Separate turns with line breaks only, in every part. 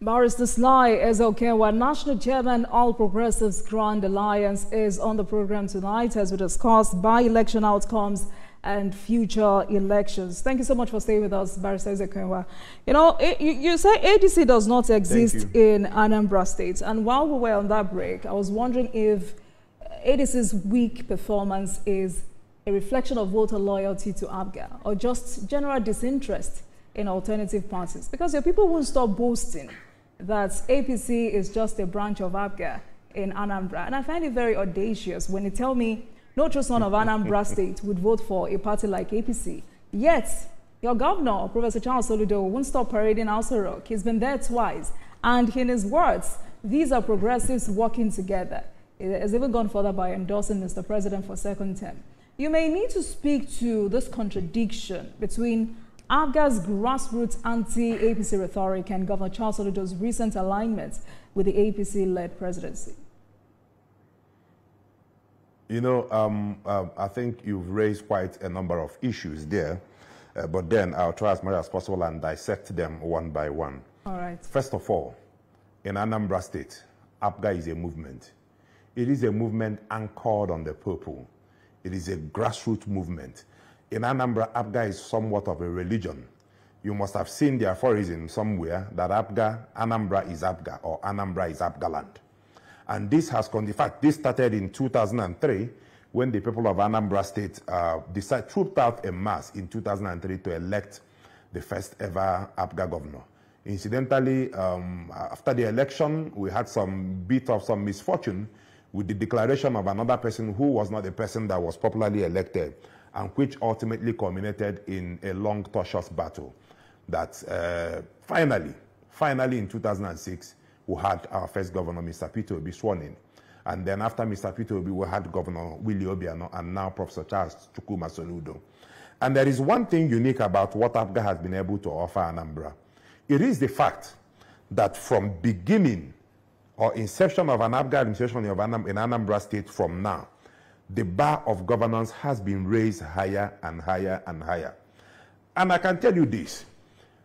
Barrister Sly Ezeokenwa, National Chairman, All Progressives Grand Alliance, is on the program tonight as we discuss by-election outcomes and future elections. Thank you so much for staying with us, Barrister Ezeokenwa. You know, you say ADC does not exist in Anambra State. And while we were on that break, I was wondering if ADC's weak performance is a reflection of voter loyalty to ABGA or just general disinterest in alternative parties. Because your people won't stop boasting that APC is just a branch of ABGA in Anambra. And I find it very audacious when they tell me no true son of Anambra State would vote for a party like APC. Yet, your governor, Professor Charles Soludo, won't stop parading Aso Rock. He's been there twice. And in his words, these are progressives working together. It has even gone further by endorsing Mr. President for second term. You may need to speak to this contradiction between ABGA's grassroots anti-APC rhetoric and Governor Charles Soludo's recent alignment with the APC-led presidency.
You know, I think you've raised quite a number of issues there, but then I'll try as much as possible and dissect them one by one.
All right.
First of all, in Anambra State, ABGA is a movement. It is a movement anchored on the purple. It is a grassroots movement. In Anambra, ABGA is somewhat of a religion. You must have seen the aphorism somewhere that Anambra is ABGA or Anambra is ABGA land. And this has, in fact, this started in 2003 when the people of Anambra State trooped out en masse in 2003 to elect the first ever ABGA governor. Incidentally, after the election, we had some bit of some misfortune with the declaration of another person who was not the person that was popularly elected, and which ultimately culminated in a long, tortuous battle that finally in 2006, we had our first governor, Mr. Peter Obi, sworn in. And then after Mr. Peter Obi, we had Governor Willie Obiano and now Professor Charles Chukwuma Soludo. And there is one thing unique about what ABGA has been able to offer Anambra. It is the fact that from beginning or inception of an ABGA administration in Anambra State from now, the bar of governance has been raised higher and higher and higher. And I can tell you this,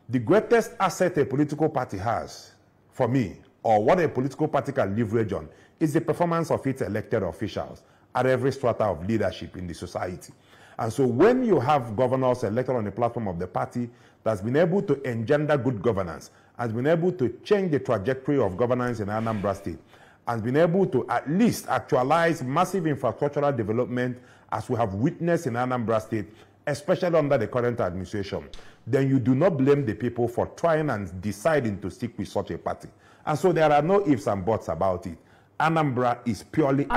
the greatest asset a political party has, for me, or what a political party can leverage on, is the performance of its elected officials at every strata of leadership in the society. And so when you have governors elected on the platform of the party that's been able to engender good governance, has been able to change the trajectory of governance in Anambra State, has been able to at least actualize massive infrastructural development as we have witnessed in Anambra State, especially under the current administration, then you do not blame the people for trying and deciding to stick with such a party. And so there are no ifs and buts about it. Anambra is purely ABGA.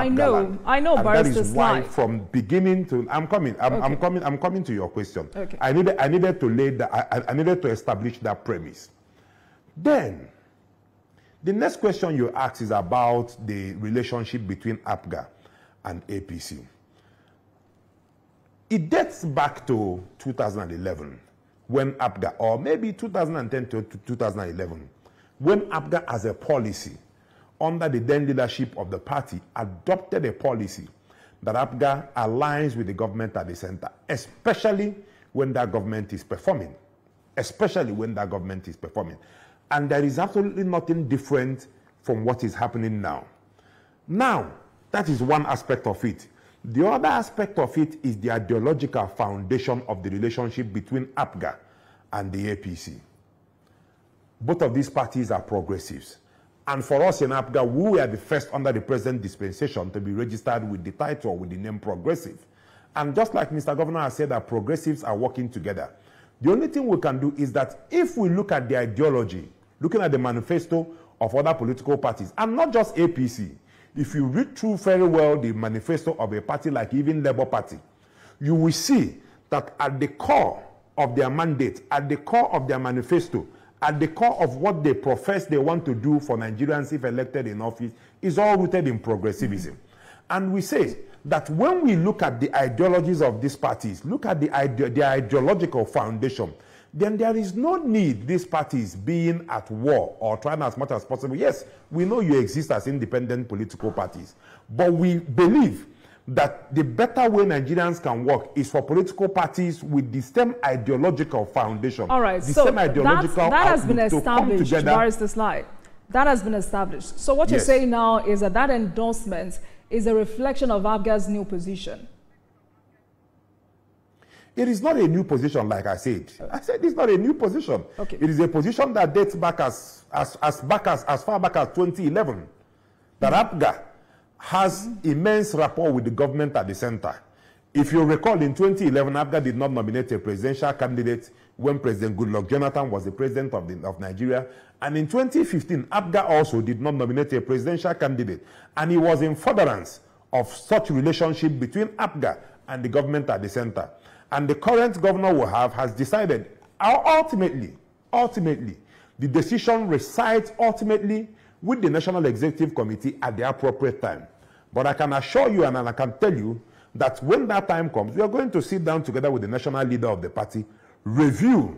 I know,
and
Barrister
that is why from beginning to I'm coming to your question.
Okay.
I needed to establish that premise. Then the next question you ask is about the relationship between ABGA and APC. It dates back to 2011 when ABGA, or maybe 2010 to 2011, when ABGA as a policy under the then leadership of the party adopted a policy that ABGA aligns with the government at the center, especially when that government is performing. And there is absolutely nothing different from what is happening now. Now, that is one aspect of it. The other aspect of it is the ideological foundation of the relationship between ABGA and the APC. Both of these parties are progressives. And for us in ABGA, we were the first under the present dispensation to be registered with the title, with the name progressive. And just like Mr. Governor has said that progressives are working together, the only thing we can do is that if we look at the ideology, looking at the manifesto of other political parties, and not just APC, if you read through very well the manifesto of a party like even Labour Party, you will see that at the core of their mandate, at the core of their manifesto, at the core of what they profess they want to do for Nigerians if elected in office is all rooted in progressivism. And we say that when we look at the ideologies of these parties, look at the ideological foundation, then there is no need these parties being at war or trying as much as possible. Yes, we know you exist as independent political parties, but we believe that the better way Nigerians can work is for political parties with the same ideological foundation.
All right,
the
so
same ideological
that has been established. Where is the slide? That has been established. So what you're saying now is that endorsement is a reflection of APGA's new position.
It is not a new position, like I said. I said it's not a new position.
Okay.
It is a position that dates back as far back as 2011. That APGA has immense rapport with the government at the center. If you recall, in 2011, APGA did not nominate a presidential candidate when President Goodluck Jonathan was the president of Nigeria. And in 2015, APGA also did not nominate a presidential candidate. And it was in furtherance of such relationship between APGA and the government at the center. And the current governor we have has decided, ultimately, the decision resides ultimately with the National Executive Committee at the appropriate time. But I can assure you and I can tell you that when that time comes, we are going to sit down together with the national leader of the party, review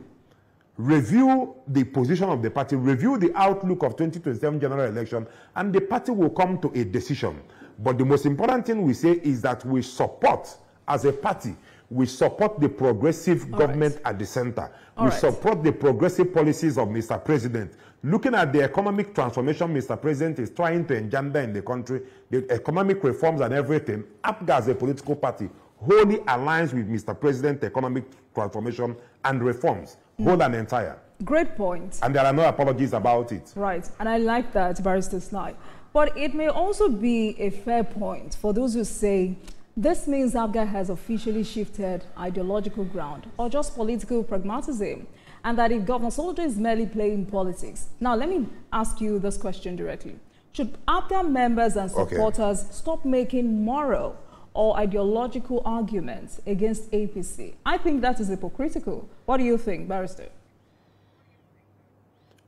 the position of the party, review the outlook of 2027 general election, and the party will come to a decision. But the most important thing we say is that we support, as a party, we support the progressive government at the center. We support the progressive policies of Mr. President. Looking at the economic transformation Mr. President is trying to engender in the country, the economic reforms and everything, APGA as a political party wholly aligns with Mr. President's economic transformation and reforms, whole and entire.
Great point.
And there are no apologies about it.
Right, and I like that, Barrister Sly. But it may also be a fair point for those who say this means APGA has officially shifted ideological ground or just political pragmatism, and that if Governor Soludo is merely playing politics. Now, let me ask you this question directly. Should APGA members and supporters stop making moral or ideological arguments against APC? I think that is hypocritical. What do you think, Barrister?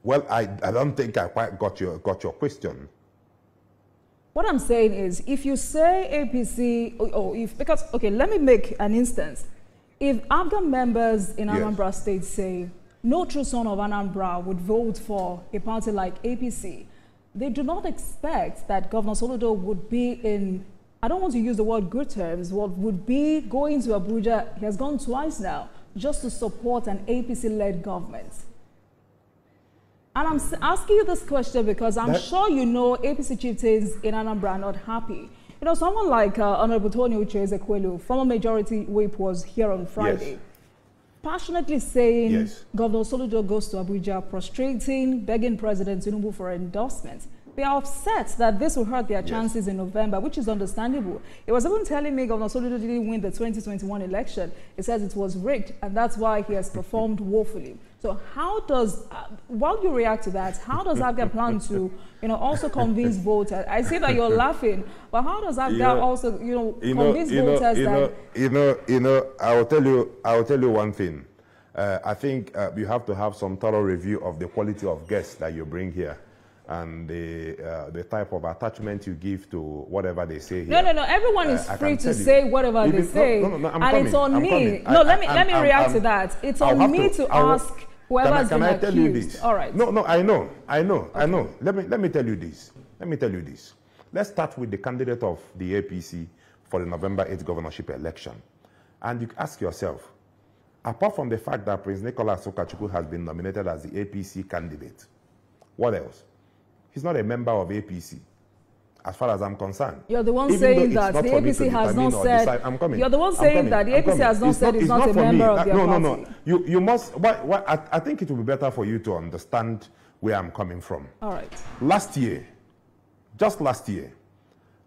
Well, I don't think I quite got your question.
What I'm saying is, if you say APC, let me make an instance. If APGA members in Anambra State say, no true son of Anambra would vote for a party like APC, they do not expect that Governor Soludo would be in, I don't want to use the word good terms, would be going to Abuja, he has gone twice now, just to support an APC-led government. And I'm asking you this question because I'm sure you know APC chieftains in Anambra are not happy. You know, someone like Honorable Tony Uche-Ezekwelu, former majority whip, was here on Friday, passionately saying Governor Soludo goes to Abuja, prostrating, begging President Tinubu for endorsement. They are upset that this will hurt their chances in November, which is understandable. He was even telling me Governor Soludo didn't win the 2021 election. He says it was rigged, and that's why he has performed woefully. So how does, while you react to that, how does APGA plan to, also convince voters? I see that you're laughing, but how does APGA also, convince voters that?
I will tell you one thing. I think you have to have some thorough review of the quality of guests that you bring here, and the type of attachment you give to whatever they say here.
No. Everyone is free to say whatever they say. And it's on me. No, let me react to that. It's on me to ask whoever's been accused. Tell you this? All right.
No, I know. Let me tell you this. Let's start with the candidate of the APC for the November 8th governorship election. And you ask yourself, apart from the fact that Prince Nicholas Okachukwu has been nominated as the APC candidate, what else? He's not a member of APC, as far as I'm concerned.
You're the one saying that the APC has not said.
I'm coming.
You're the one saying that the APC has not said it's not a member of their party.
No. You must. I think it will be better for you to understand where I'm coming from.
All right.
Just last year,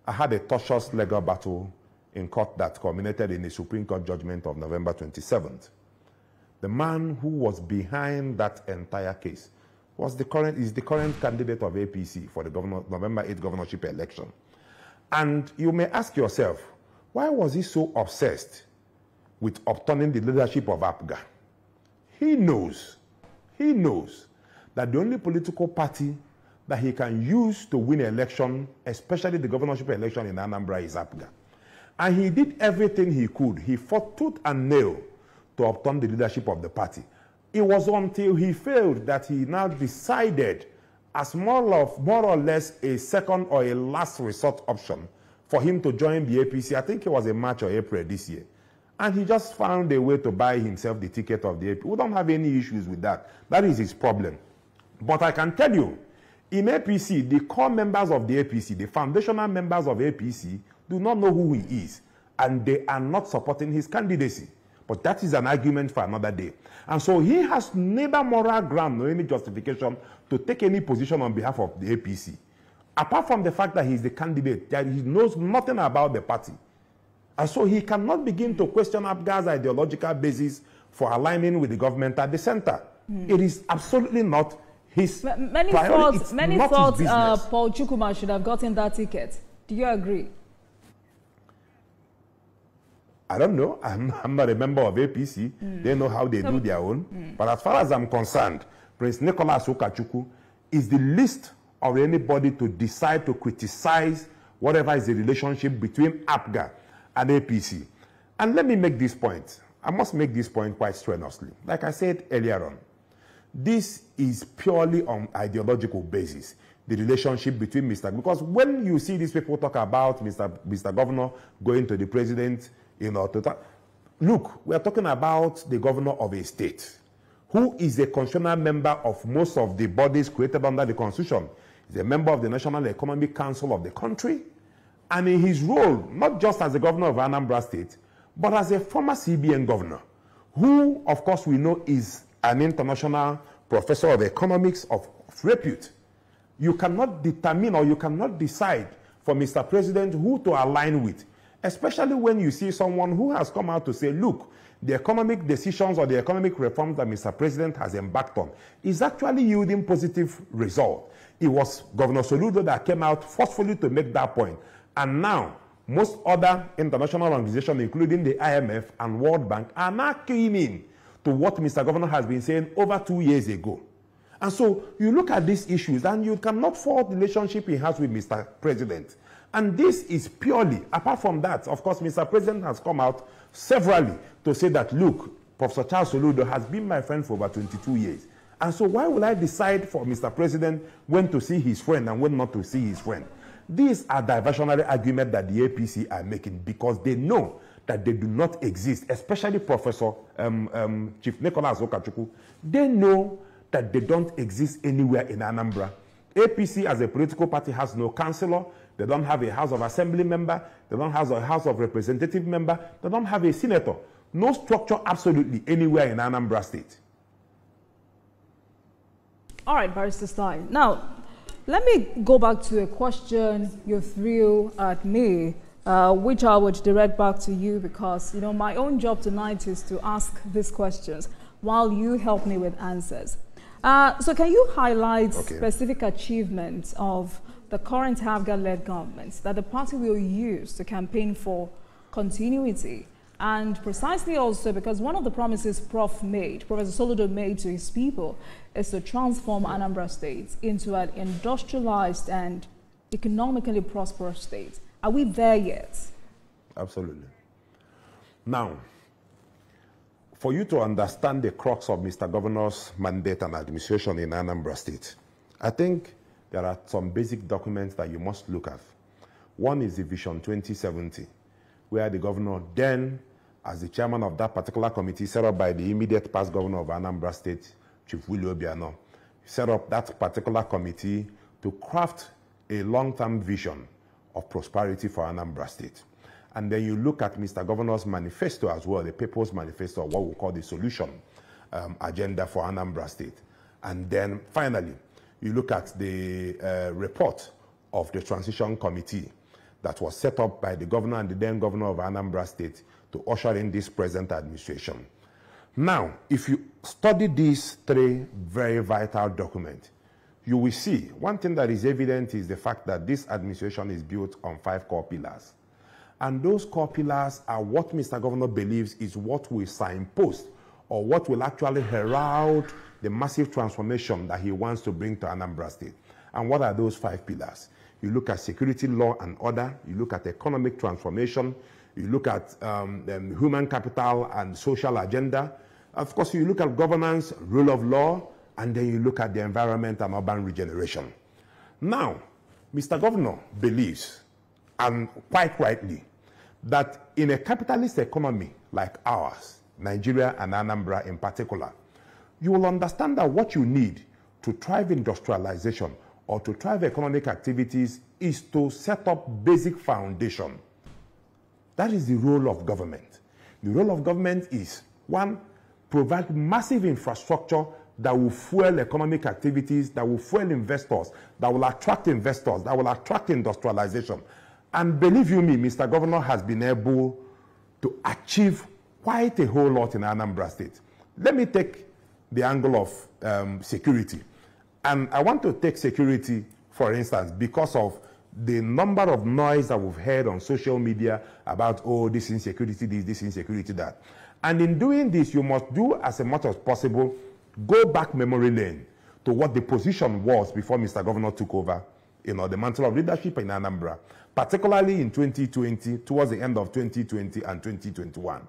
I had a tortuous legal battle in court that culminated in a Supreme Court judgment of November 27th. The man who was behind that entire case is the current candidate of APC for the November 8th governorship election. And you may ask yourself, why was he so obsessed with upturning the leadership of APGA? He knows that the only political party that he can use to win an election, especially the governorship election in Anambra, is APGA. And he did everything he could. He fought tooth and nail to upturn the leadership of the party. It was until he failed that he now decided, as more or less a second or a last resort option, for him to join the APC. I think it was in March or April this year. And he just found a way to buy himself the ticket of the APC. We don't have any issues with that. That is his problem. But I can tell you, in APC, the core members of the APC, the foundational members of APC, do not know who he is. And they are not supporting his candidacy. But that is an argument for another day. And so he has neither moral ground nor any justification to take any position on behalf of the APC. Apart from the fact that he's the candidate, that he knows nothing about the party. And so he cannot begin to question APGA's ideological basis for aligning with the government at the center. It is absolutely not his priority.
Many thought Paul Chukwuma should have gotten that ticket. Do you agree?
I don't know. I'm not a member of APC. They know how they do their own. But as far as I'm concerned, Prince Nicholas Ukachukwu is the least of anybody to decide to criticize whatever is the relationship between APGA and APC. And let me make this point. I must make this point quite strenuously. Like I said earlier on, this is purely on ideological basis, the relationship between because when you see these people talk about Mr. Governor going to the president, look, we are talking about the governor of a state who is a constitutional member of most of the bodies created under the Constitution. He's a member of the National Economic Council of the country. And in his role, not just as the governor of Anambra State, but as a former CBN governor, who, of course, we know is an international professor of economics of repute. You cannot determine or you cannot decide for Mr. President who to align with, especially when you see someone who has come out to say, look, the economic decisions or the economic reforms that Mr. President has embarked on is actually yielding positive result. It was Governor Soludo that came out forcefully to make that point. And now, most other international organizations, including the IMF and World Bank, are now keying in to what Mr. Governor has been saying over 2 years ago. And so you look at these issues and you cannot fault the relationship he has with Mr. President. And this is purely, apart from that, of course, Mr. President has come out severally to say that, look, Professor Charles Soludo has been my friend for over 22 years. And so why will I decide for Mr. President when to see his friend and when not to see his friend? These are diversionary arguments that the APC are making because they know that they do not exist, especially Professor Chief Nicholas Ukachukwu. They know that they don't exist anywhere in Anambra. APC as a political party has no councillor. They don't have a House of Assembly member. They don't have a House of Representative member. They don't have a senator. No structure absolutely anywhere in Anambra State.
All right, Barrister Stein. Now, let me go back to a question you threw at me, which I would direct back to you because, you know, my own job tonight is to ask these questions while you help me with answers. So can you highlight specific achievements of the current APGA-led government that the party will use to campaign for continuity? And precisely also because one of the promises Professor Soludo made to his people is to transform Anambra State into an industrialized and economically prosperous state. Are we there yet?
Absolutely. Now, for you to understand the crux of Mr. Governor's mandate and administration in Anambra State, I think there are some basic documents that you must look at. One is the Vision 2070, where the governor then, as the chairman of that particular committee set up by the immediate past governor of Anambra State, Chief Willie Obiano, set up that particular committee to craft a long-term vision of prosperity for Anambra State. And then you look at Mr. Governor's manifesto as well, the People's Manifesto, what we call the solution agenda for Anambra State. And then finally, you look at the report of the transition committee that was set up by the governor and the then governor of Anambra State to usher in this present administration. Now, if you study these three very vital documents, you will see one thing that is evident is the fact that this administration is built on 5 core pillars. And those core pillars are what Mr. Governor believes is what will signpost or what will actually herald the massive transformation that he wants to bring to Anambra State. And what are those 5 pillars? You look at security, law and order, you look at economic transformation, you look at human capital and social agenda. Of course, you look at governance, rule of law, and then you look at the environment and urban regeneration. Now, Mr. Governor believes and quite rightly, that in a capitalist economy like ours, Nigeria and Anambra in particular, you will understand that what you need to drive industrialization or to drive economic activities is to set up basic foundation. That is the role of government. The role of government is, one, provide massive infrastructure that will fuel economic activities, that will fuel investors, that will attract investors, that will attract industrialization. And believe you me, Mr. Governor has been able to achieve quite a whole lot in Anambra State. Let me take the angle of security. And I want to take security, for instance, because of the number of noise that we've heard on social media about, oh, this insecurity, this insecurity, that. And in doing this, you must do as much as possible, go back memory lane to what the position was before Mr. Governor took over, the mantle of leadership in Anambra, particularly in 2020, towards the end of 2020 and 2021.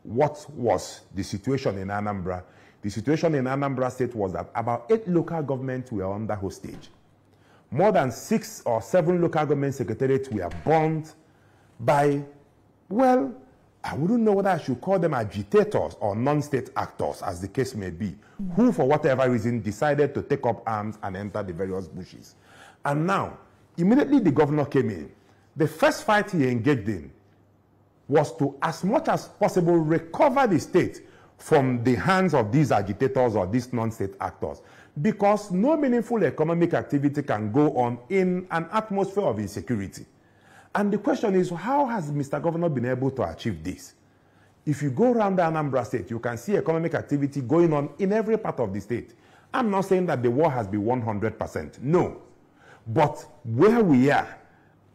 What was the situation in Anambra? The situation in Anambra State was that about 8 local governments were under hostage. More than 6 or 7 local government secretariats were burned by, well, I wouldn't know whether I should call them agitators or non-state actors, as the case may be, who, for whatever reason, decided to take up arms and enter the various bushes. And now, immediately the governor came in. The first fight he engaged in was to, as much as possible, recover the state from the hands of these agitators or these non-state actors, because no meaningful economic activity can go on in an atmosphere of insecurity. And the question is, how has Mr. Governor been able to achieve this? If you go around the Anambra State, you can see economic activity going on in every part of the state. I'm not saying that the war has been 100%, no. But where we are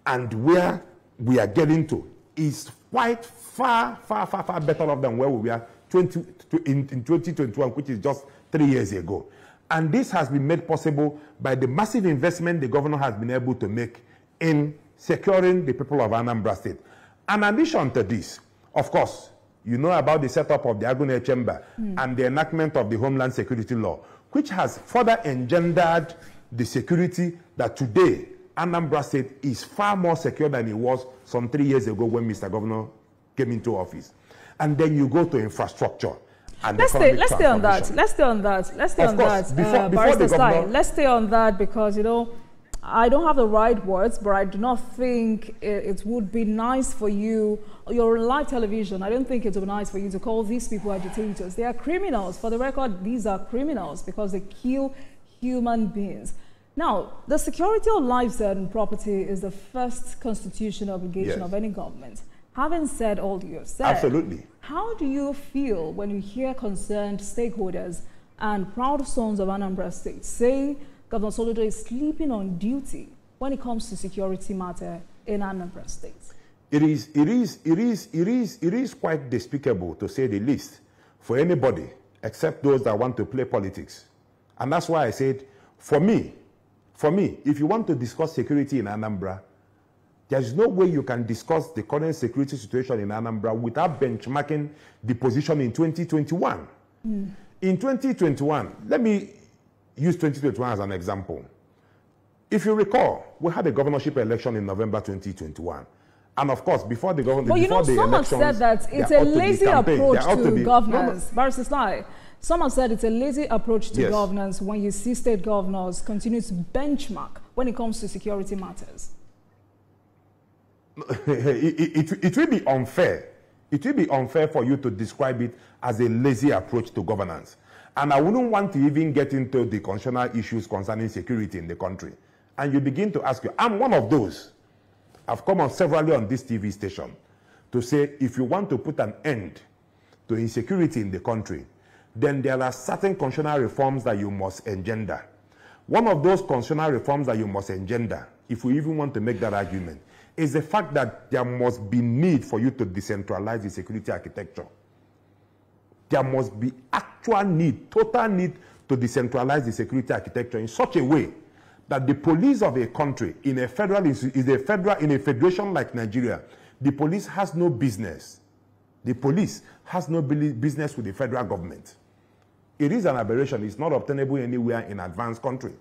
and where we are getting to is quite far better off than where we were in 2021, which is just 3 years ago. And this has been made possible by the massive investment the governor has been able to make in securing the people of Anambra State. And in addition to this, of course, you know about the setup of the Agune Chamber and the enactment of the Homeland Security Law, which has further engendered the security that today Anambra State is far more secure than it was some 3 years ago when Mr. Governor came into office. And then you go to infrastructure. And
let's stay on that. Let's stay on that. Let's stay on that. Before the governor, let's stay on that because, I don't have the right words, but I do not think it would be nice for you. You're on live television. I don't think it would be nice for you to call these people agitators. They are criminals. For the record, these are criminals because they kill human beings. Now, the security of lives and property is the first constitutional obligation of any government. Having said all you have said,
absolutely.
How do you feel when you hear concerned stakeholders and proud sons of Anambra State saying Governor Soludo is sleeping on duty when it comes to security matter in Anambra State?
It is quite despicable, to say the least, for anybody except those that want to play politics. And that's why I said, for me, if you want to discuss security in Anambra, there's no way you can discuss the current security situation in Anambra without benchmarking the position in 2021. In 2021, let me use 2021 as an example. If you recall, we had a governorship election in November 2021. And of course, before the government,
well, some have said that it's a lazy approach to governance. Barrister Sly, some have said it's a lazy approach to governance when you see state governors continue to benchmark when it comes to security matters.
It will be unfair. It will be unfair for you to describe it as a lazy approach to governance. And I wouldn't want to even get into the constitutional issues concerning security in the country. And you begin to ask you, I'm one of those. I've come on severally on this TV station to say, if you want to put an end to insecurity in the country, then there are certain constitutional reforms that you must engender. One of those constitutional reforms that you must engender, if we even want to make that argument, is the fact that there must be need for you to decentralize the security architecture. There must be actual need, total need to decentralize the security architecture in such a way that the police of a country in a federation like Nigeria, the police has no business. The police has no business with the federal government. It is an aberration. It's not obtainable anywhere in advanced country.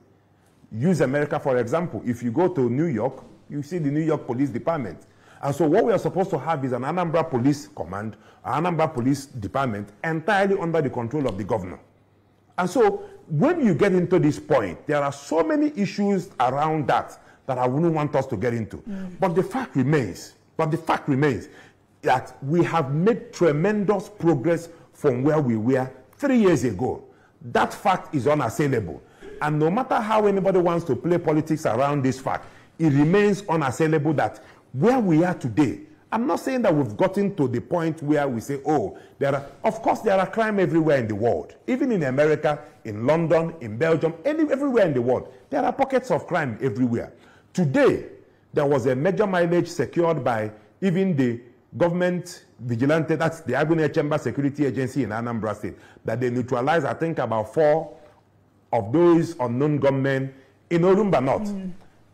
Use America, for example. If you go to New York You see the New York Police Department. And so what we are supposed to have is an Anambra Police Command, an Anambra Police Department entirely under the control of the governor. And so when you get into this point, there are so many issues around that I wouldn't want us to get into. But the fact remains that we have made tremendous progress from where we were 3 years ago. That fact is unassailable. And no matter how anybody wants to play politics around this fact, it remains unassailable that where we are today, I'm not saying that we've gotten to the point where we say, oh, of course there are crime everywhere in the world. Even in America, in London, in Belgium, everywhere in the world, there are pockets of crime everywhere. Today, there was a major mileage secured by even the government vigilante, that's the Agune Chamber Security Agency in Anambra State, that they neutralized, I think, about 4 of those unknown gunmen in Orumba North.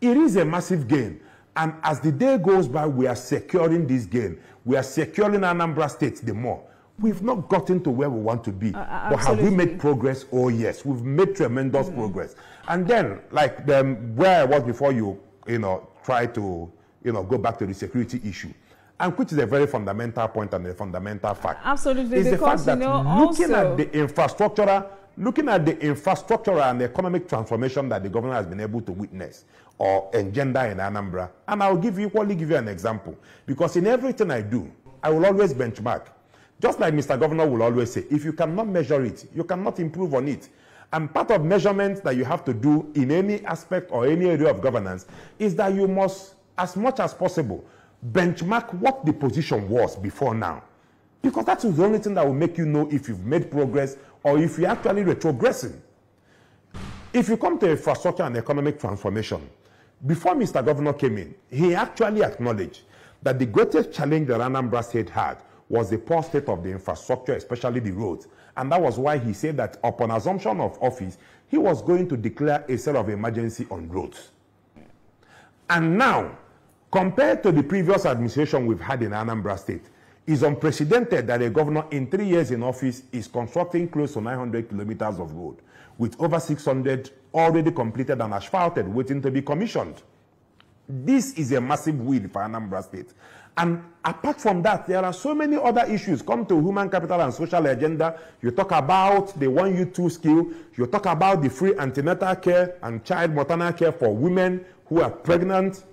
It is a massive gain. And as the day goes by, we are securing this gain. We are securing Anambra State the more. We've not gotten to where we want to be. But have we made progress? Oh, yes. We've made tremendous progress. And then, like where I was before you, try to, go back to the security issue. And which is a very fundamental point and a fundamental fact.
Absolutely.
Is the fact that looking at the infrastructural and economic transformation that the government has been able to witness or engender in Anambra, and I'll equally give you an example, because in everything I do, I will always benchmark. Just like Mr. Governor will always say, if you cannot measure it, you cannot improve on it. And part of measurement that you have to do in any aspect or any area of governance is that you must, as much as possible, benchmark what the position was before now. Because that is the only thing that will make you know if you've made progress or if you're actually retrogressing. If you come to infrastructure and economic transformation, before Mr. Governor came in, he actually acknowledged that the greatest challenge that Anambra State had was the poor state of the infrastructure, especially the roads. And that was why he said that upon assumption of office, he was going to declare a state of emergency on roads. And now, compared to the previous administration we've had in Anambra State, it's unprecedented that a governor in 3 years in office is constructing close to 900 kilometers of road, with over 600 already completed and asphalted, waiting to be commissioned. This is a massive win for Anambra State. And apart from that, there are so many other issues. Come to human capital and social agenda. You talk about the 1U2 skill. You talk about the free antenatal care and child maternal care for women who are pregnant,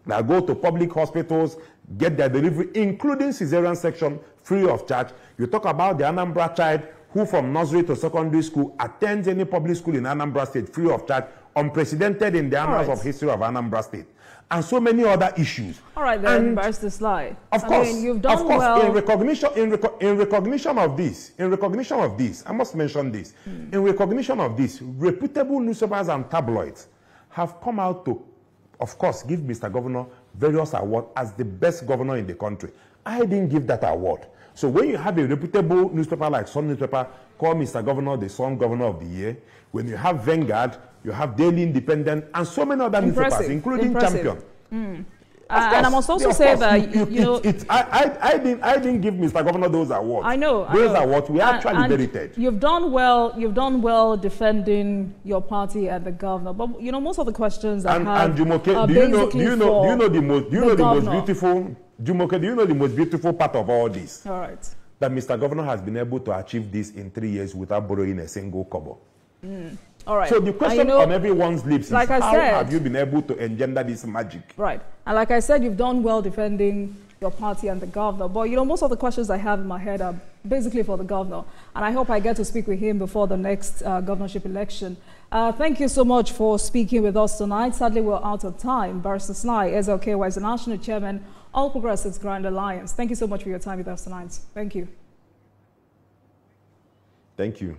that go to public hospitals, get their delivery, including cesarean section, free of charge. You talk about the Anambra child who from nursery to secondary school attends any public school in Anambra State free of charge, unprecedented in the annals of history of Anambra State. And so many other issues.
All right, then, Barrister Sly.
Of course,
you've done well.
in recognition of this, I must mention this. In recognition of this, reputable newspapers and tabloids have come out to, of course, give Mr. Governor various awards as the best governor in the country. I didn't give that award. So when you have a reputable newspaper like Sun newspaper call Mr. Governor the Sun Governor of the Year, when you have Vanguard, you have Daily Independent, and so many other newspapers, including Champion.
And I must also say that
I didn't give Mr. Governor those awards.
I know
those awards we actually merited.
You've done well defending your party and the governor. But most of the questions I have are
do you know the most beautiful part of all this?
All right.
That Mr. Governor has been able to achieve this in 3 years without borrowing a single kobo.
All right.
So the question on everyone's lips is,
like
how have you been able to engender this magic?
Right. And like I said, you've done well defending your party and the governor. But, most of the questions I have in my head are basically for the governor. And I hope I get to speak with him before the next governorship election. Thank you so much for speaking with us tonight. Sadly, we're out of time. Barrister Sly, SLKY, is the National Chairman, All Progressives Grand Alliance. Thank you so much for your time with us tonight. Thank you.
Thank you.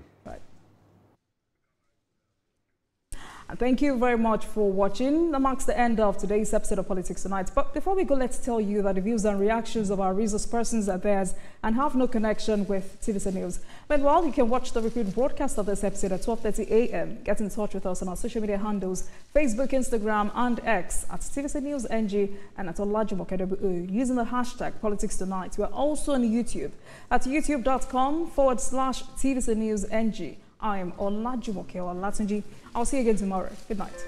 Thank you very much for watching. That marks the end of today's episode of Politics Tonight. But before we go, let's tell you that the views and reactions of our resource persons are theirs and have no connection with TVC News. Meanwhile, you can watch the repeat broadcast of this episode at 12:30 a.m. Get in touch with us on our social media handles, Facebook, Instagram, and X at TVC News NG and at Olajumoke using the hashtag Politics Tonight. We're also on YouTube at youtube.com/TVC News NG. I am Olajumoke Olatunji. I'll see you again tomorrow. Good night.